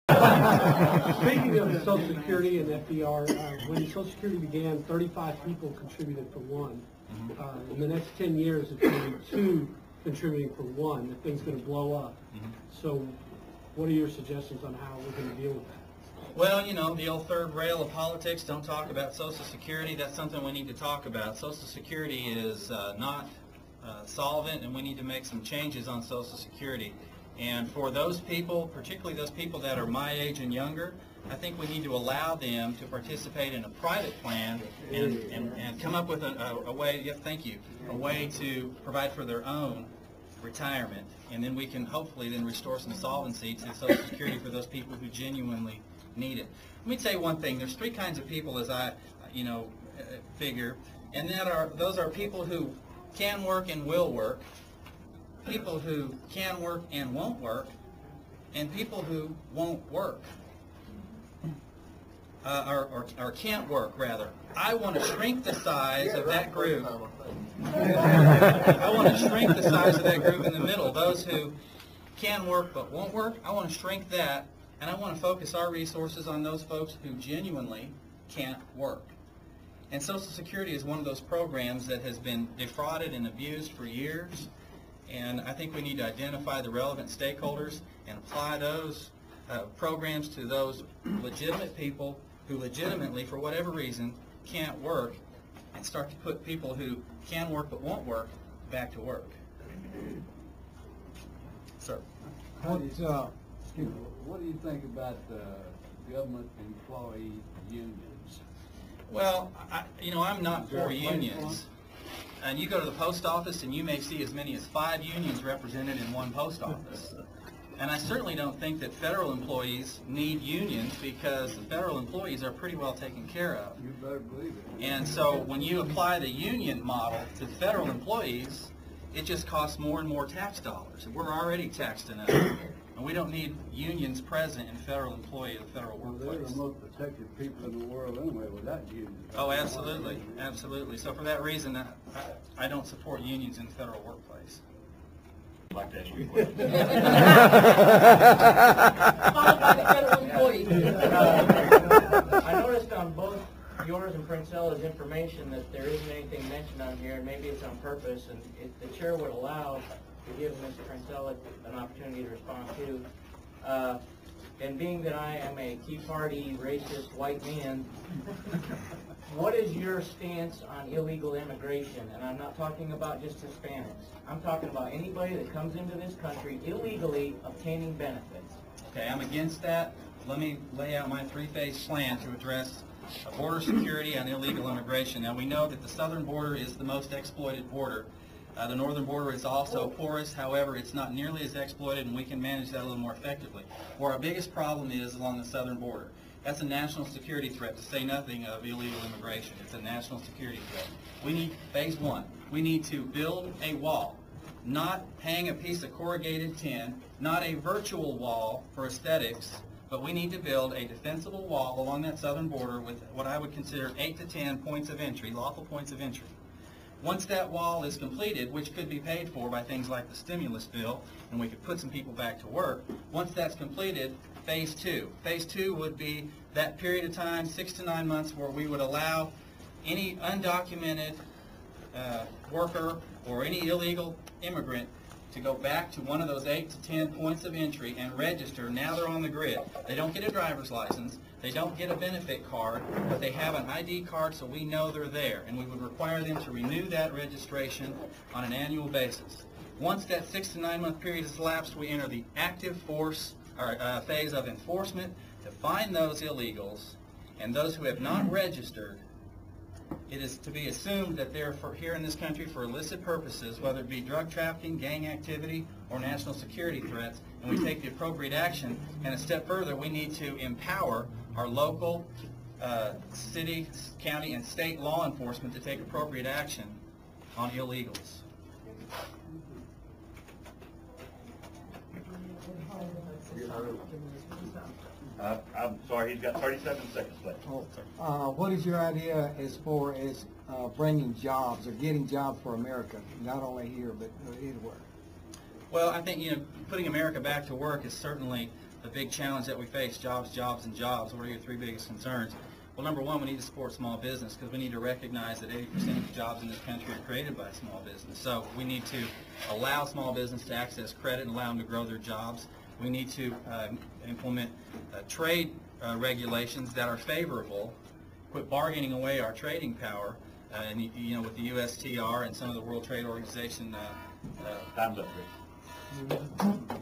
Speaking of Social Security and FDR, when Social Security began, 35 people contributed for one. In the next 10 years, it's going to be 2 contributing for one. The thing's going to blow up. So what are your suggestions on how we're going to deal with that? Well, you know, the old third rail of politics, don't talk about Social Security. That's something we need to talk about. Social Security is not solvent, and we need to make some changes on Social Security. And for those people, particularly those people that are my age and younger, I think we need to allow them to participate in a private plan and come up with a way, yes, thank you, a way to provide for their own retirement. And then we can hopefully then restore some solvency to Social Security for those people who genuinely need it. Let me say one thing. There's 3 kinds of people, as I, figure, and those are people who can work and will work, people who can work and won't work, and people who won't work, or can't work, rather. I want to shrink the size of that group. I want to shrink the size of that group in the middle, those who can work but won't work. I want to shrink that, and I want to focus our resources on those folks who genuinely can't work. And Social Security is one of those programs that has been defrauded and abused for years. And I think we need to identify the relevant stakeholders and apply those programs to those legitimate people who legitimately, for whatever reason, can't work, and start to put people who can work but won't work back to work. Sir. What do you think about government employee unions? Well, I'm not for unions. And you go to the post office and you may see as many as 5 unions represented in one post office. And I certainly don't think that federal employees need unions, because the federal employees are pretty well taken care of. You better believe it. And so when you apply the union model to federal employees, it just costs more and more tax dollars. We're already taxed enough. And we don't need unions present in federal employee of the federal workplace. They're the most protected people in the world anyway without unions. Oh, absolutely. Absolutely. So for that reason, I don't support unions in the federal workplace. I'd like to ask you a question. Followed by the federal employees. I noticed on both yours and Princella's information that there isn't anything mentioned on here, and maybe it's on purpose, and if the chair would allow to give Mr. Princella an opportunity to respond to. And being that I am a Tea Party racist white man, what is your stance on illegal immigration? And I'm not talking about just Hispanics. I'm talking about anybody that comes into this country illegally obtaining benefits. Okay, I'm against that. Let me lay out my 3-phase plan to address border security and illegal immigration. Now, we know that the southern border is the most exploited border. The northern border is also porous. However, it's not nearly as exploited, and we can manage that a little more effectively. Where our biggest problem is along the southern border. That's a national security threat, to say nothing of illegal immigration. It's a national security threat. We need, phase 1, we need to build a wall, not hang a piece of corrugated tin, not a virtual wall for aesthetics, but we need to build a defensible wall along that southern border with what I would consider 8 to 10 points of entry, lawful points of entry. Once that wall is completed, which could be paid for by things like the stimulus bill, and we could put some people back to work, once that's completed, phase 2. Phase 2 would be that period of time, 6 to 9 months, where we would allow any undocumented worker or any illegal immigrant to go back to one of those 8 to 10 points of entry and register. Now they're on the grid. They don't get a driver's license. They don't get a benefit card, but they have an ID card, so we know they're there. And we would require them to renew that registration on an annual basis. Once that 6 to 9 month period has elapsed, we enter the active phase of enforcement to find those illegals and those who have not registered. It is to be assumed that they're here in this country for illicit purposes, whether it be drug trafficking, gang activity, or national security threats, and we take the appropriate action. And a step further, we need to empower our local, city, county, and state law enforcement to take appropriate action on illegals. I'm sorry, he's got 37 seconds left. What is your idea as far as bringing jobs or getting jobs for America, not only here but anywhere? Well, I think, putting America back to work is certainly the big challenge that we face, jobs, jobs, and jobs. What are your 3 biggest concerns? Well, number one, we need to support small business because we need to recognize that 80% of the jobs in this country are created by small business. So we need to allow small business to access credit and allow them to grow their jobs. We need to implement trade regulations that are favorable, quit bargaining away our trading power, and with the USTR and some of the World Trade Organization. Time's up, Rick.